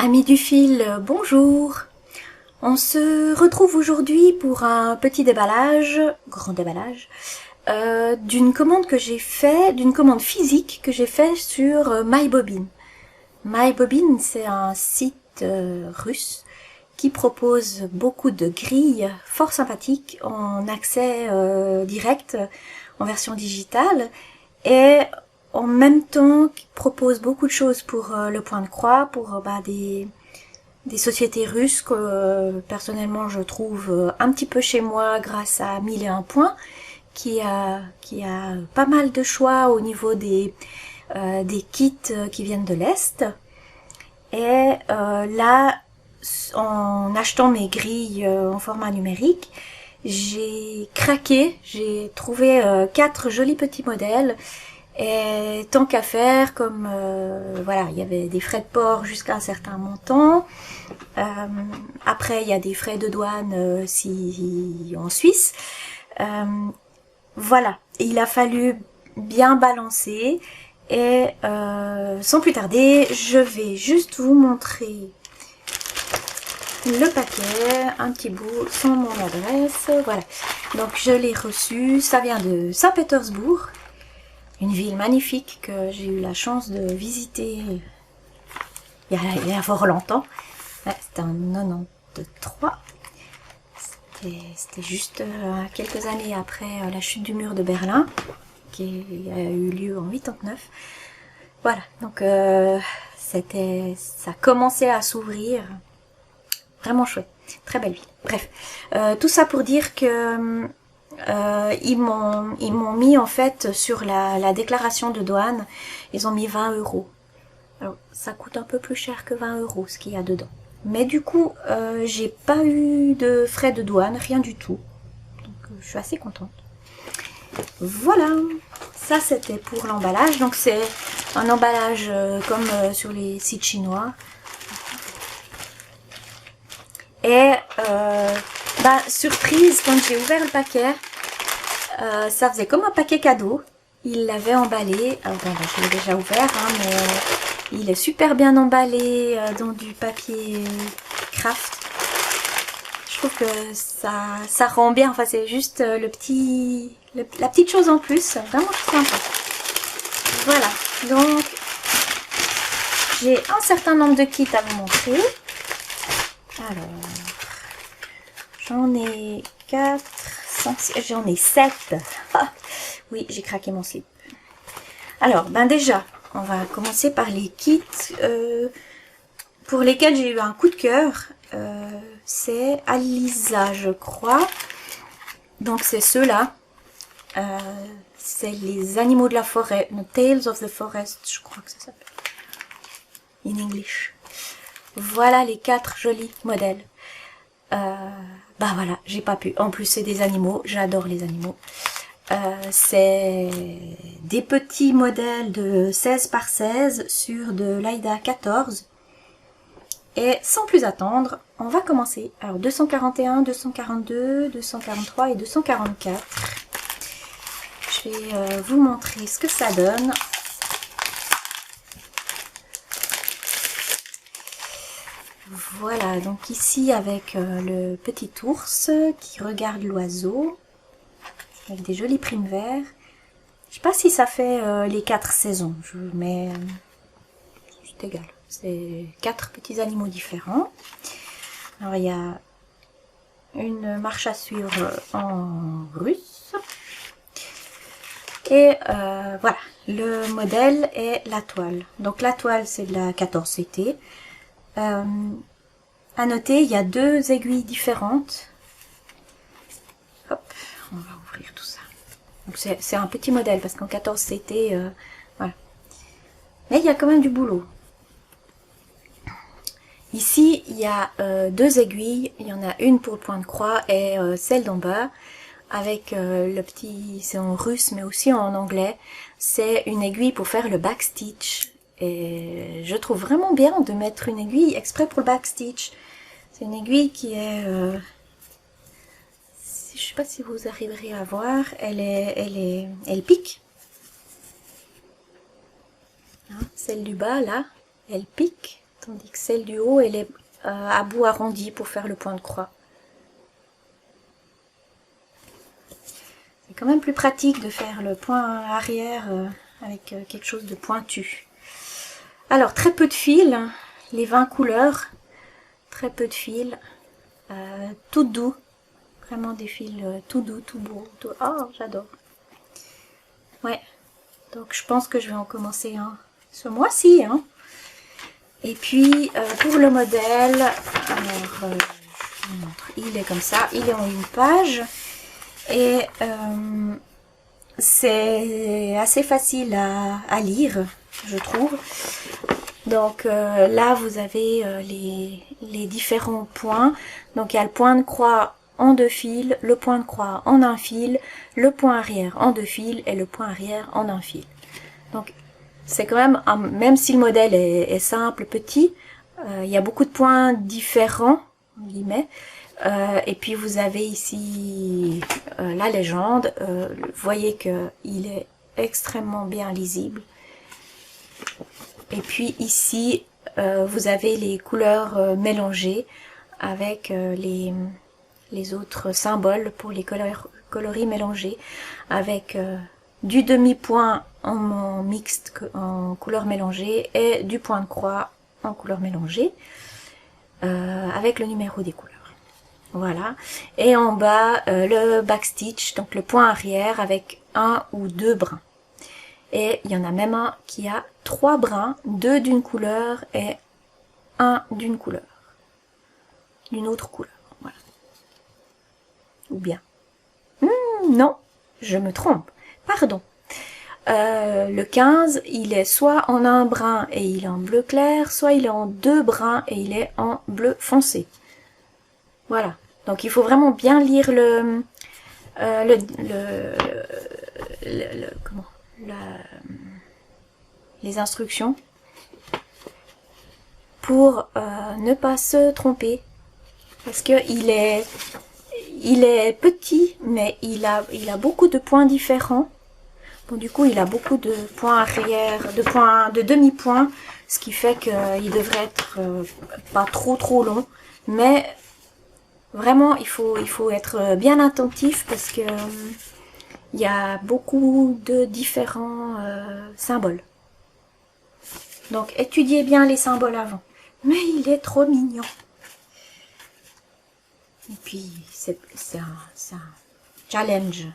Amis du fil, bonjour. On se retrouve aujourd'hui pour un petit déballage, grand déballage, d'une commande que j'ai fait, d'une commande physique que j'ai fait sur MyBobbin. MyBobbin, c'est un site russe qui propose beaucoup de grilles fort sympathiques en accès direct, en version digitale, et en même temps qui propose beaucoup de choses pour le point de croix, pour des sociétés russes que personnellement je trouve un petit peu chez moi grâce à 1001 points, qui a pas mal de choix au niveau des kits qui viennent de l'Est. Et là, en achetant mes grilles en format numérique, j'ai craqué, j'ai trouvé 4 jolis petits modèles. Et tant qu'à faire, comme voilà, il y avait des frais de port jusqu'à un certain montant. Après, il y a des frais de douane si en Suisse. Voilà, et il a fallu bien balancer. Et sans plus tarder, je vais juste vous montrer le paquet, un petit bout sans mon adresse. Voilà, donc je l'ai reçu, ça vient de Saint-Pétersbourg. Une ville magnifique que j'ai eu la chance de visiter il y a fort longtemps. Ouais, c'était en 93. C'était juste quelques années après la chute du mur de Berlin, qui a eu lieu en 89. Voilà, donc ça commençait à s'ouvrir. Vraiment chouette, très belle ville. Bref, tout ça pour dire que ils m'ont mis en fait sur la déclaration de douane, ils ont mis 20 €. Alors ça coûte un peu plus cher que 20 € ce qu'il y a dedans. Mais du coup, j'ai pas eu de frais de douane, rien du tout. Donc je suis assez contente. Voilà, ça c'était pour l'emballage. Donc c'est un emballage comme sur les sites chinois. Et surprise, quand j'ai ouvert le paquet, ça faisait comme un paquet cadeau. Il l'avait emballé. Alors bon, je l'ai déjà ouvert, hein, mais il est super bien emballé dans du papier craft. Je trouve que ça rend bien. Enfin, c'est juste la petite chose en plus. Vraiment sympa. Voilà. Donc, j'ai un certain nombre de kits à vous montrer. Alors, j'en ai 4, 5, j'en ai 7. Ah, oui, j'ai craqué mon slip. Alors, déjà, on va commencer par les kits pour lesquels j'ai eu un coup de cœur. C'est Alisa, je crois. Donc, c'est ceux-là. C'est les animaux de la forêt. The Tales of the Forest, je crois que ça s'appelle. In English. Voilà les 4 jolis modèles. Voilà, j'ai pas pu. En plus, c'est des animaux. J'adore les animaux. C'est des petits modèles de 16 par 16 sur de l'AIDA 14. Et sans plus attendre, on va commencer. Alors 241, 242, 243 et 244. Je vais vous montrer ce que ça donne. Voilà, donc ici avec le petit ours qui regarde l'oiseau, avec des jolis primes verts. Je sais pas si ça fait les 4 saisons, mais c'est égal. C'est 4 petits animaux différents. Alors il y a une marche à suivre en russe. Et voilà, le modèle est la toile. Donc la toile c'est de la 14 CT. À noter, il y a 2 aiguilles différentes. Hop, on va ouvrir tout ça. Donc c'est un petit modèle parce qu'en 14 CT, voilà. Mais il y a quand même du boulot. Ici, il y a 2 aiguilles. Il y en a une pour le point de croix et celle d'en bas avec le petit, c'est en russe mais aussi en anglais. C'est une aiguille pour faire le backstitch. Et je trouve vraiment bien de mettre une aiguille exprès pour le backstitch. C'est une aiguille qui est... je sais pas si vous arriverez à voir. Elle pique. Hein, celle du bas, là, elle pique. tandis que celle du haut, elle est à bout arrondi pour faire le point de croix. C'est quand même plus pratique de faire le point arrière avec quelque chose de pointu. Alors, très peu de fils, les 20 couleurs, très peu de fils, tout doux, vraiment des fils tout doux, tout beau. Tout... Oh, j'adore. Ouais, donc je pense que je vais en commencer un ce mois-ci, hein. Et puis pour le modèle, alors je vous montre, il est comme ça, il est en une page et c'est assez facile à lire, je trouve. Donc là vous avez les différents points. Donc il y a le point de croix en 2 fils, le point de croix en 1 fil, le point arrière en 2 fils et le point arrière en 1 fil. Donc c'est quand même, même si le modèle est simple, petit, il y a beaucoup de points différents, en guillemets. Et puis vous avez ici la légende. Vous voyez qu'il est extrêmement bien lisible. Et puis ici, vous avez les couleurs mélangées avec les autres symboles pour les coloris mélangés, avec du demi-point en mixte en couleur mélangée et du point de croix en couleur mélangée avec le numéro des couleurs. Voilà. Et en bas, le backstitch, donc le point arrière avec 1 ou 2 brins. Et il y en a même un qui a 3 brins, 2 d'une couleur et 1 d'une couleur. D'une autre couleur. Voilà. Ou bien. Non, je me trompe. Pardon. Le 15, il est soit en 1 brin et il est en bleu clair, soit il est en 2 brins et il est en bleu foncé. Voilà. Donc il faut vraiment bien lire les instructions pour ne pas se tromper. Parce que il est petit, mais il a beaucoup de points différents. Bon, du coup, il a beaucoup de points arrière, de demi-points, ce qui fait qu'il devrait être pas trop long. Mais vraiment, il faut être bien attentif parce que il y a beaucoup de différents symboles. Donc, étudiez bien les symboles avant. Mais il est trop mignon. Et puis, c'est un challenge,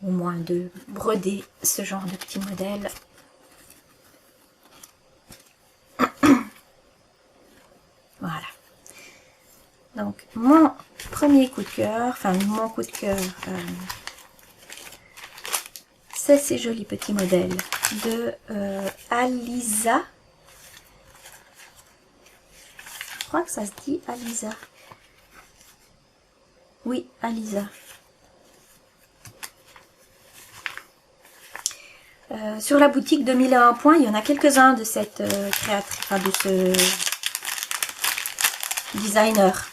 au moins, de broder ce genre de petit modèle. Voilà. Donc, mon premier coup de cœur, enfin, mon coup de cœur, c'est ces jolis petits modèles de Alisa. Je crois que ça se dit Alisa. Oui, Alisa. Sur la boutique de 1001 points, il y en a quelques-uns de cette créatrice, enfin de ce designer.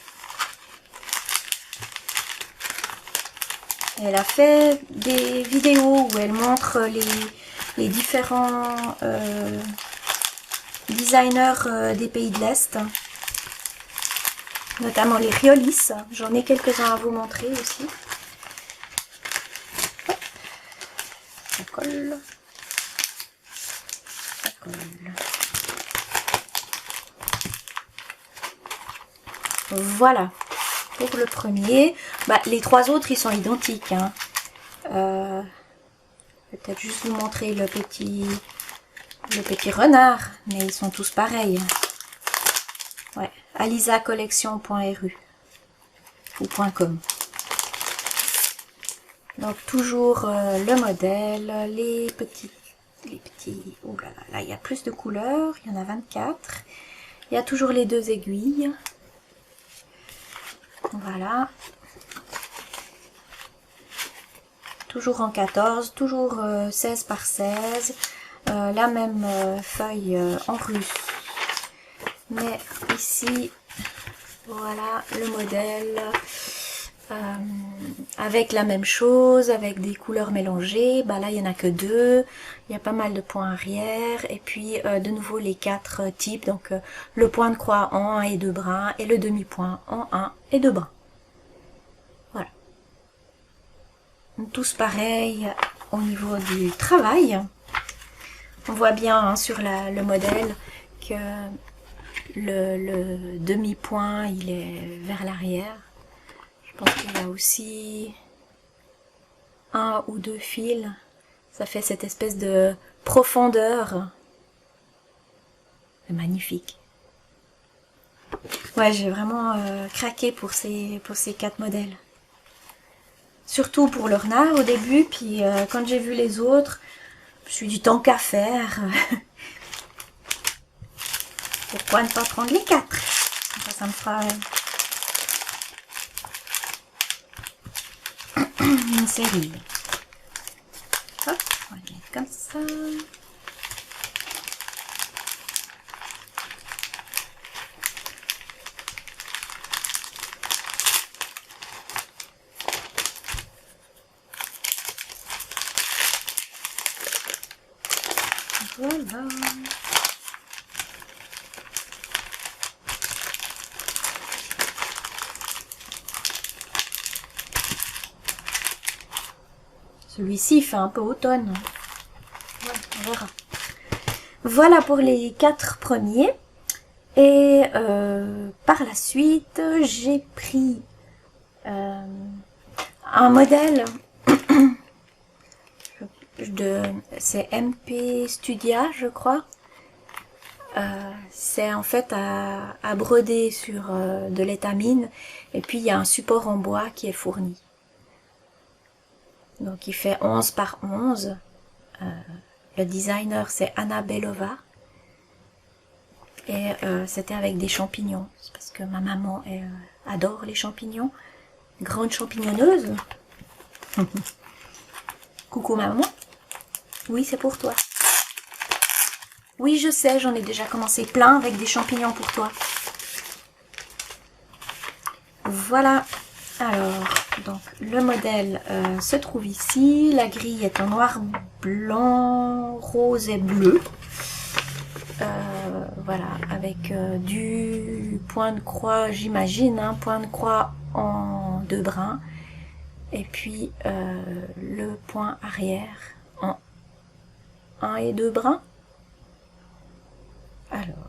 Elle a fait des vidéos où elle montre les différents designers des pays de l'Est. Notamment les Riolis. J'en ai quelques-uns à vous montrer aussi. Hop. Ça colle. Ça colle. Voilà. Pour le premier. Bah, les 3 autres, ils sont identiques. Hein. Peut-être juste vous montrer le petit renard. Mais ils sont tous pareils. Ouais. alisacollection.ru ou .com. Donc toujours le modèle, les petits, oh là là, là il y a plus de couleurs, il y en a 24. Il y a toujours les 2 aiguilles. Voilà. Toujours en 14, toujours 16 par 16. La même feuille en russe. Mais ici, voilà le modèle. avec la même chose, avec des couleurs mélangées. Bah là, il y en a que 2. Il y a pas mal de points arrière. Et puis, de nouveau, les 4 types. Donc, le point de croix en 1 et 2 brins et le demi-point en 1 et 2 brins. Voilà. Tous pareils au niveau du travail. On voit bien hein, sur le modèle que le demi-point, il est vers l'arrière. Je pense qu'il y a aussi 1 ou 2 fils. Ça fait cette espèce de profondeur. C'est magnifique. Ouais, j'ai vraiment craqué pour ces 4 modèles. Surtout pour le renard au début, puis quand j'ai vu les autres, je me suis dit tant qu'à faire. Pourquoi ne pas prendre les 4? Ça me fera une série. Hop, on va le mettre comme ça. Voilà. Celui-ci fait un peu automne. Ouais, on verra. Voilà pour les 4 premiers. Et par la suite, j'ai pris un modèle c'est MP Studia, je crois. C'est en fait à broder sur de l'étamine. Et puis il y a un support en bois qui est fourni. Donc il fait 11 par 11. Le designer c'est Anna Belova. Et c'était avec des champignons. C'est parce que ma maman adore les champignons. Grande champignonneuse. Coucou maman. Oui, c'est pour toi. Oui, je sais, j'en ai déjà commencé plein avec des champignons pour toi. Voilà. Alors, donc le modèle se trouve ici. La grille est en noir, blanc, rose et bleu. Voilà, avec du point de croix, j'imagine, hein, point de croix en 2 brins. Et puis le point arrière en 1 et 2 brins. Alors.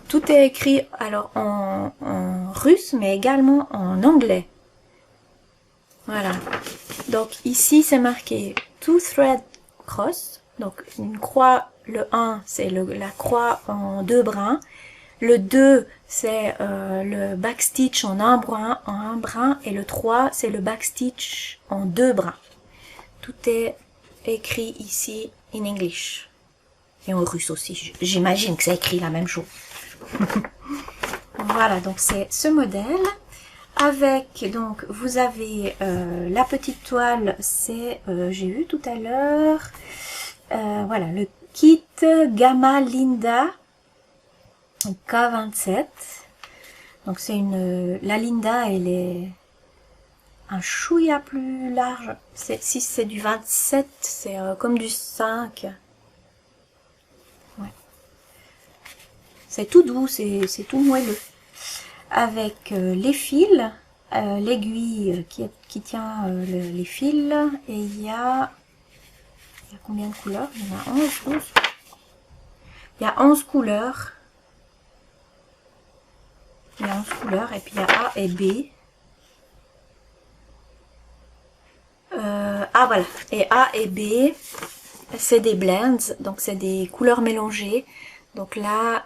Tout est écrit alors en russe, mais également en anglais. Voilà. Donc ici, c'est marqué two thread cross. Donc une croix, le 1, c'est la croix en 2 brins. Le 2, c'est le backstitch en un brin. Et le 3, c'est le backstitch en 2 brins. Tout est écrit ici in English. Et en russe aussi. J'imagine que c'est écrit la même chose. Voilà, donc c'est ce modèle. Avec, donc, vous avez la petite toile, c'est, j'ai vu tout à l'heure, voilà, le kit Gamma Linda K27. Donc c'est la Linda, elle est un chouïa plus large. Si c'est du 27, c'est comme du 5. Ouais. C'est tout doux, c'est tout moelleux. Avec les fils, l'aiguille qui tient les fils, et il y a combien de couleurs? Il y en a 11, 12. Il y a 11 couleurs. Il y a 11 couleurs, et puis il y a A et B. Ah voilà, et A et B, c'est des blends, donc c'est des couleurs mélangées. Donc là,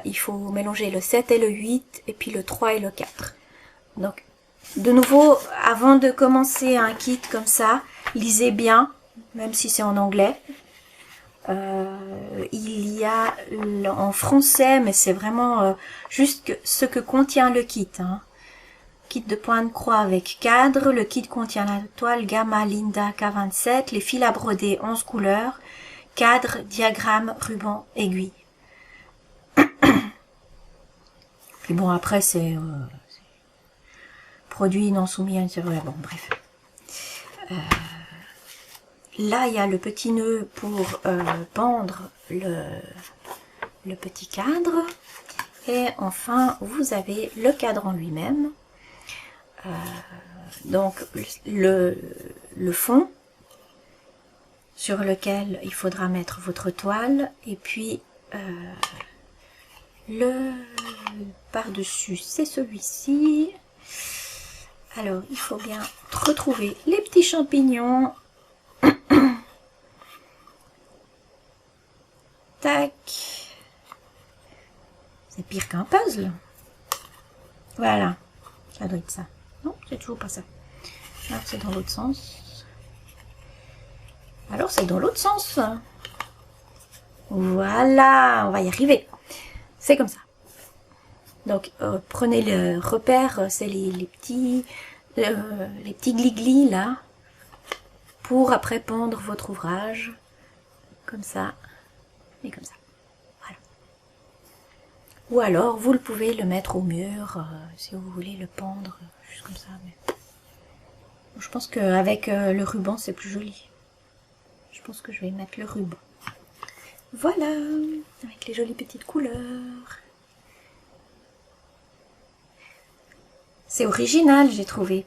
il faut mélanger le 7 et le 8, et puis le 3 et le 4. Donc, de nouveau, avant de commencer un kit comme ça, lisez bien, même si c'est en anglais. Il y a en français, mais c'est vraiment juste ce que contient le kit. Hein. Kit de point de croix avec cadre. Le kit contient la toile Gamma Linda K27, les fils à broder 11 couleurs, cadre, diagramme, ruban, aiguille. Puis bon, après, c'est produit non soumis à une... Bon, bref. Là, il y a le petit nœud pour pendre le petit cadre. Et enfin, vous avez le cadre en lui-même. Donc, le fond sur lequel il faudra mettre votre toile. Et puis, le par-dessus, c'est celui-ci. Alors, il faut bien retrouver les petits champignons. Tac. C'est pire qu'un puzzle. Voilà. Ça doit être ça. Non, c'est toujours pas ça. Alors, c'est dans l'autre sens. Alors, c'est dans l'autre sens. Voilà. On va y arriver. C'est comme ça. Donc, prenez le repère, c'est les petits glis-glis là, pour après pendre votre ouvrage, comme ça, et comme ça. Voilà. Ou alors, vous pouvez le mettre au mur, si vous voulez le pendre, juste comme ça. Mais... je pense qu'avec le ruban, c'est plus joli. Je pense que je vais mettre le ruban. Voilà, avec les jolies petites couleurs. C'est original, j'ai trouvé.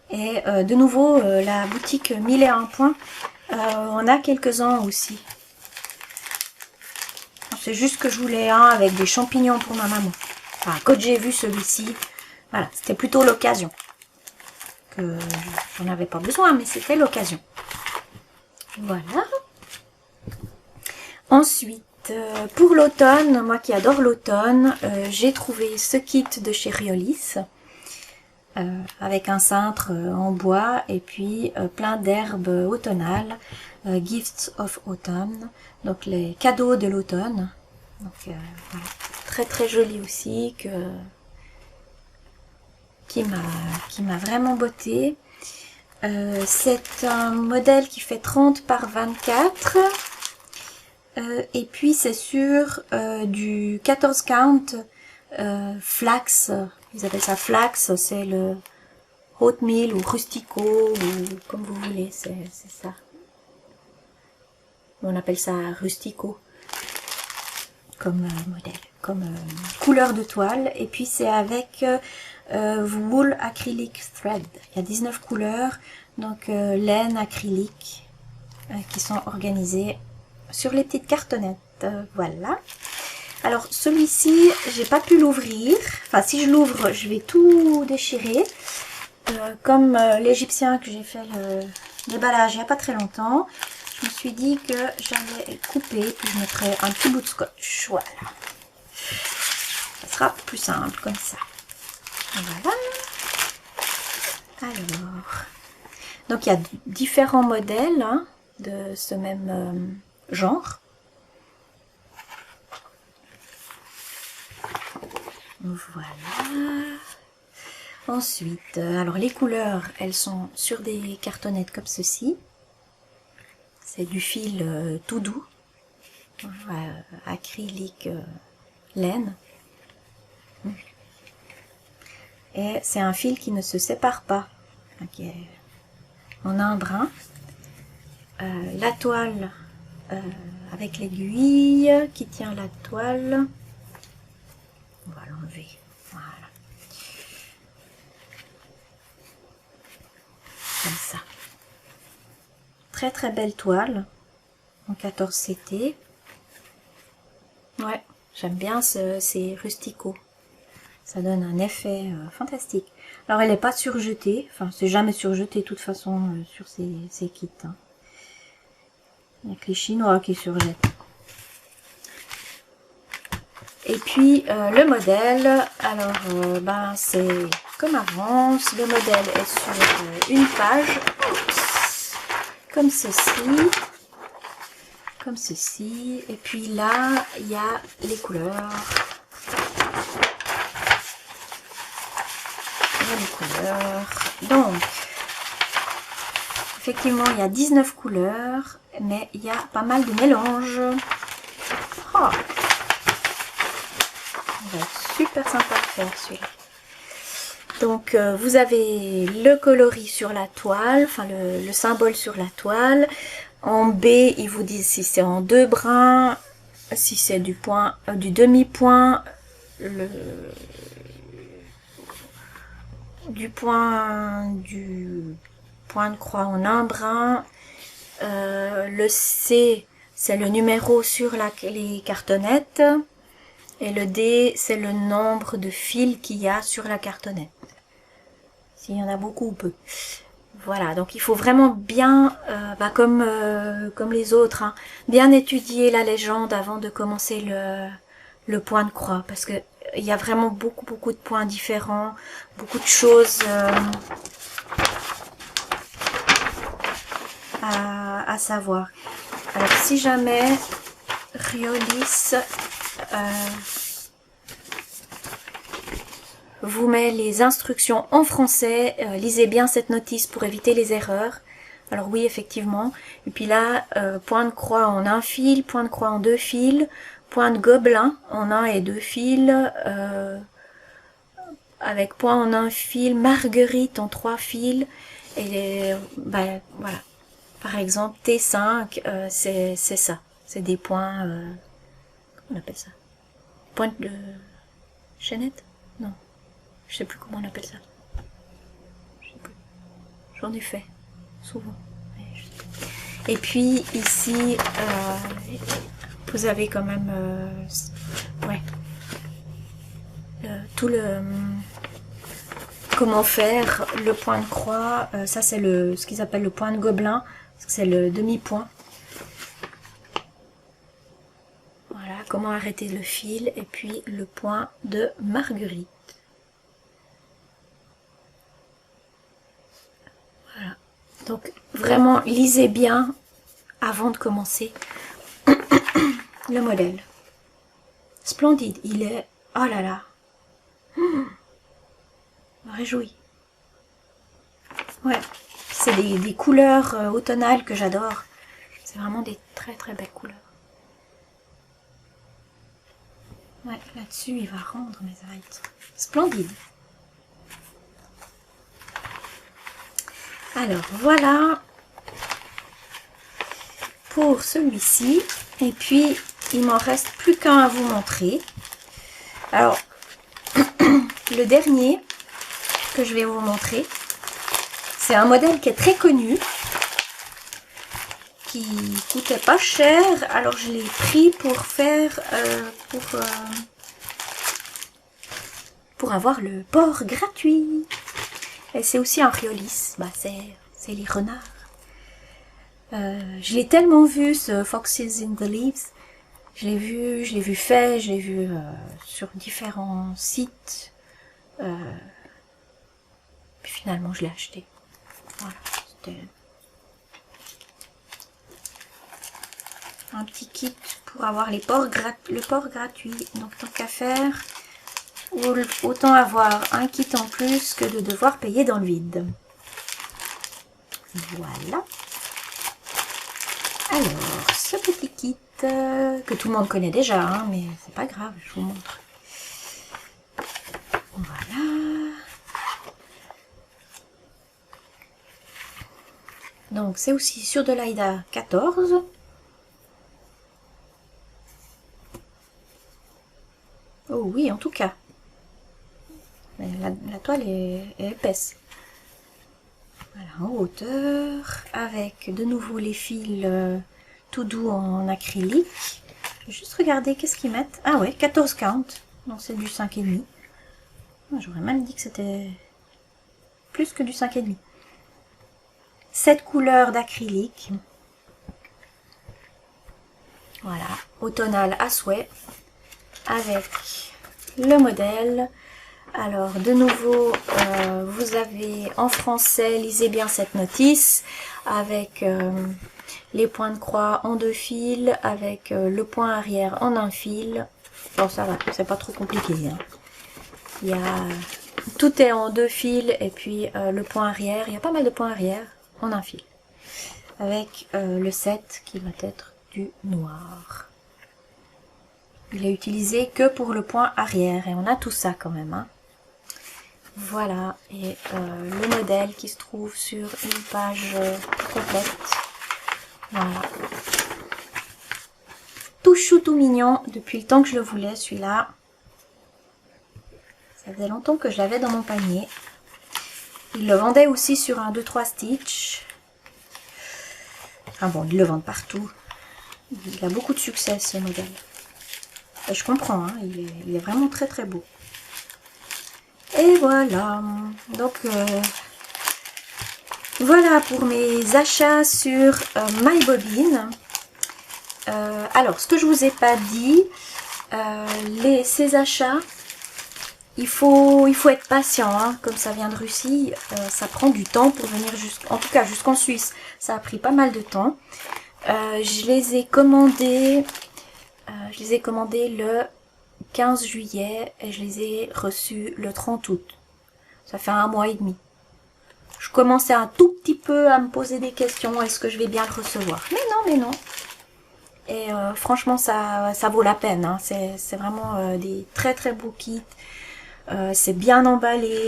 Et de nouveau, la boutique 1001 points, on a quelques-uns aussi. C'est juste que je voulais un avec des champignons pour ma maman. Enfin, quand j'ai vu celui-ci, voilà, c'était plutôt l'occasion. Que j'en avais pas besoin, mais c'était l'occasion. Voilà. Ensuite, pour l'automne, moi qui adore l'automne, j'ai trouvé ce kit de chez Riolis avec un cintre en bois et puis plein d'herbes automnales, Gifts of Autumn, donc les cadeaux de l'automne. Donc voilà, très très joli aussi, qui m'a vraiment botté. C'est un modèle qui fait 30 par 24. Et puis c'est sur du 14 count flax, ils appellent ça flax, c'est le oatmeal ou rustico ou comme vous voulez, c'est ça. On appelle ça rustico comme modèle, comme couleur de toile. Et puis c'est avec wool acrylic thread. Il y a 19 couleurs, donc laine acrylique qui sont organisées sur les petites cartonnettes. Voilà. Alors celui-ci, j'ai pas pu l'ouvrir. Enfin, si je l'ouvre, je vais tout déchirer. Comme l'égyptien que j'ai fait le déballage il n'y a pas très longtemps, je me suis dit que j'allais couper, puis je mettrai un petit bout de scotch. Voilà. Ça sera plus simple comme ça. Voilà. Alors. Donc il y a différents modèles hein, de ce même genre. Voilà. Ensuite, alors les couleurs, elles sont sur des cartonnettes comme ceci. C'est du fil tout doux, acrylique laine. Et c'est un fil qui ne se sépare pas, qui est en un brin. La toile avec l'aiguille qui tient la toile. On va l'enlever. Voilà. Comme ça. Très très belle toile en 14 CT. Ouais, j'aime bien ces rusticots. Ça donne un effet fantastique. Alors elle n'est pas surjetée, enfin c'est jamais surjeté de toute façon sur ces kits. Hein. Il n'y a que les Chinois qui surjettent. Et puis le modèle, alors ben, c'est comme avant, le modèle est sur une page, comme ceci, et puis là il y a les couleurs. Donc effectivement, il y a 19 couleurs, mais il y a pas mal de mélanges. Oh. Il va être super sympa à faire celui-là. Donc vous avez le coloris sur la toile, enfin le symbole sur la toile. En B, ils vous disent si c'est en 2 brins, si c'est du demi-point, du point de croix en 1 brin. Le C, c'est le numéro sur les cartonnettes. Et le D, c'est le nombre de fils qu'il y a sur la cartonnette. S'il y en a beaucoup ou peu. Voilà, donc il faut vraiment bien, comme les autres, hein, bien étudier la légende avant de commencer le point de croix. Parce que il y a vraiment beaucoup de points différents, beaucoup de choses à savoir. Alors si jamais Riolis vous met les instructions en français, lisez bien cette notice pour éviter les erreurs. Alors oui, effectivement. Et puis là, point de croix en 1 fil, point de croix en 2 fils, point de gobelin en 1 et 2 fils, avec point en 1 fil, marguerite en 3 fils, et voilà. Par exemple, T5, c'est ça. C'est des points, comment on appelle ça? Points de chaînette? Non. Je sais plus comment on appelle ça. Je sais plus. J'en ai fait souvent. Et puis ici, vous avez quand même, tout le comment faire le point de croix. Ça c'est ce qu'ils appellent le point de gobelin, c'est le demi-point. Voilà, comment arrêter le fil et puis le point de marguerite. Voilà. Donc vraiment lisez bien avant de commencer le modèle. Splendide, il est, oh là là, me réjouis. Ouais, c'est des couleurs automnales que j'adore. C'est vraiment des très belles couleurs. Ouais, là-dessus il va rendre mes oreilles. Splendide. Alors voilà pour celui-ci. Et puis il m'en reste plus qu'un à vous montrer. Alors le dernier que je vais vous montrer, c'est un modèle qui est très connu, qui coûtait pas cher, alors je l'ai pris pour faire pour avoir le port gratuit. Et c'est aussi un Riolis, bah c'est les renards. Je l'ai tellement vu ce Foxes in the Leaves, je l'ai vu fait, je l'ai vu sur différents sites. Puis finalement je l'ai acheté. Voilà, c'était un petit kit pour avoir le port gratuit. Donc tant qu'à faire, autant avoir un kit en plus que de devoir payer dans le vide. Voilà. Alors, ce petit kit que tout le monde connaît déjà, hein, mais c'est pas grave, je vous montre. Voilà. Donc c'est aussi sur de l'Aïda 14. Oh oui, en tout cas. Mais la toile est épaisse. Voilà, en hauteur, avec de nouveau les fils tout doux en acrylique. Je vais juste regarder qu'est-ce qu'ils mettent. Ah ouais, 14 count. Donc c'est du 5,5. J'aurais même dit que c'était plus que du 5,5. 7 couleurs d'acrylique. Voilà, automnal à souhait. Avec le modèle. Alors de nouveau, vous avez en français, lisez bien cette notice, avec les points de croix en 2 fils, avec le point arrière en 1 fil. Bon, ça va, c'est pas trop compliqué, hein. Tout est en 2 fils, et puis le point arrière, il y a pas mal de points arrière en 1 fil. avec le 7 qui va être du noir. Il est utilisé que pour le point arrière et on a tout ça quand même. Hein. Voilà, et le modèle qui se trouve sur une page complète. Voilà. Tout chou, tout mignon, depuis le temps que je le voulais celui-là. Ça faisait longtemps que je l'avais dans mon panier. Il le vendait aussi sur un 2-3 Stitch. Ah bon, ils le vendent partout. Il a beaucoup de succès ce modèle. Et je comprends, hein, il est vraiment très très beau. Et voilà. Donc voilà pour mes achats sur MyBobbin. Alors, ce que je vous ai pas dit, ces achats, il faut être patient, hein, comme ça vient de Russie, ça prend du temps pour venir en tout cas jusqu'en Suisse, ça a pris pas mal de temps. Je les ai commandés le 15 juillet et je les ai reçus le 30 août. Ça fait 1 mois et demi. Je commençais un tout petit peu à me poser des questions, est-ce que je vais bien le recevoir? Mais non. Et franchement, ça vaut la peine. Hein. C'est vraiment des très très beaux kits. C'est bien emballé.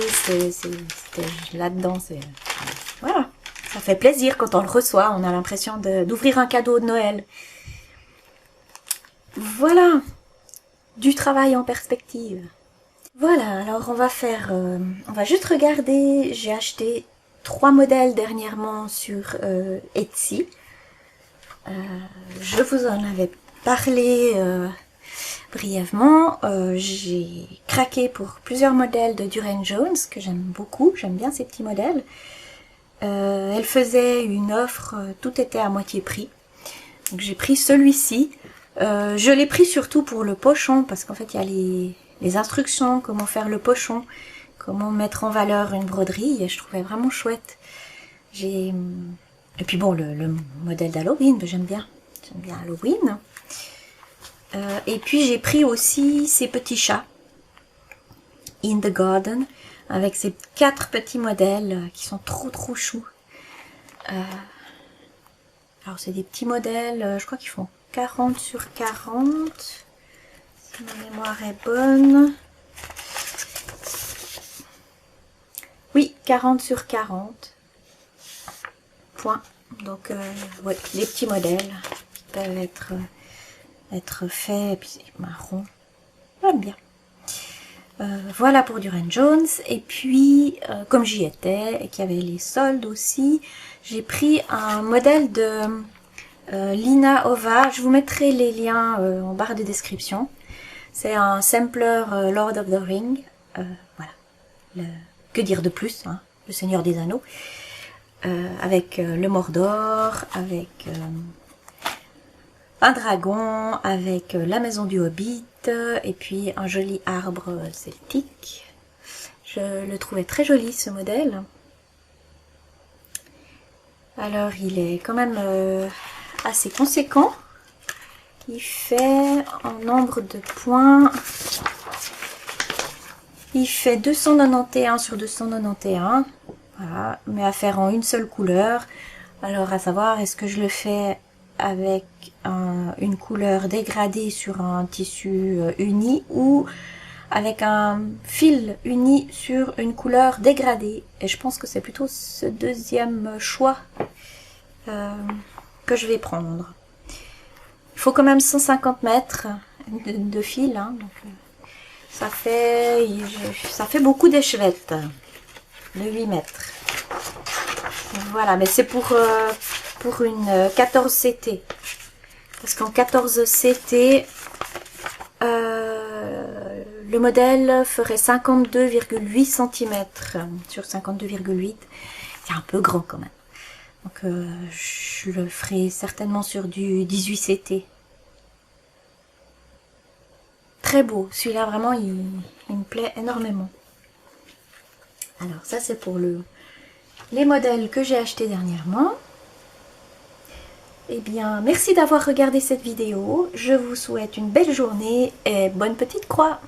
Là-dedans, voilà. Ça fait plaisir quand on le reçoit. On a l'impression d'ouvrir un cadeau de Noël. Voilà. Du travail en perspective. Voilà, alors on va juste regarder. J'ai acheté 3 modèles dernièrement sur Etsy. Je vous en avais parlé brièvement. J'ai craqué pour plusieurs modèles de Durand Jones que j'aime beaucoup. J'aime bien ces petits modèles. Elle faisait une offre, tout était à moitié prix. Donc j'ai pris celui-ci. Je l'ai pris surtout pour le pochon parce qu'en fait il y a les instructions, comment faire le pochon, comment mettre en valeur une broderie et je trouvais vraiment chouette. Et puis bon, le modèle d'Halloween, j'aime bien Halloween. Et puis j'ai pris aussi ces petits chats, In the Garden, avec ces 4 petits modèles qui sont trop choux. Alors c'est des petits modèles, je crois qu'ils font 40 sur 40, si ma mémoire est bonne. Oui, 40 sur 40 points. Donc, ouais, les petits modèles qui peuvent être faits, et puis c'est marron. J'aime bien. Voilà pour Durand Jones. Et puis, comme j'y étais et qu'il y avait les soldes aussi, j'ai pris un modèle de Lina Ova. Je vous mettrai les liens en barre de description. C'est un sampler Lord of the Ring. Voilà. Que dire de plus, hein, le Seigneur des Anneaux. Avec le Mordor, avec un dragon, avec la maison du Hobbit, et puis un joli arbre celtique. Je le trouvais très joli ce modèle. Alors il est quand même assez conséquent. Il fait en nombre de points, il fait 291 sur 291. Voilà, mais à faire en une seule couleur. Alors à savoir, est-ce que je le fais avec une couleur dégradée sur un tissu uni ou avec un fil uni sur une couleur dégradée? Et je pense que c'est plutôt ce deuxième choix que je vais prendre. Il faut quand même 150 mètres de fil, hein, donc ça fait beaucoup d'échevettes. De 8 mètres. Voilà, mais c'est pour une 14 CT. Parce qu'en 14 CT, le modèle ferait 52,8 cm sur 52,8. C'est un peu grand quand même. Donc je le ferai certainement sur du 18 CT. Très beau. Celui-là, vraiment, il me plaît énormément. Alors ça c'est pour les modèles que j'ai achetés dernièrement. Eh bien merci d'avoir regardé cette vidéo. Je vous souhaite une belle journée et bonne petite croix.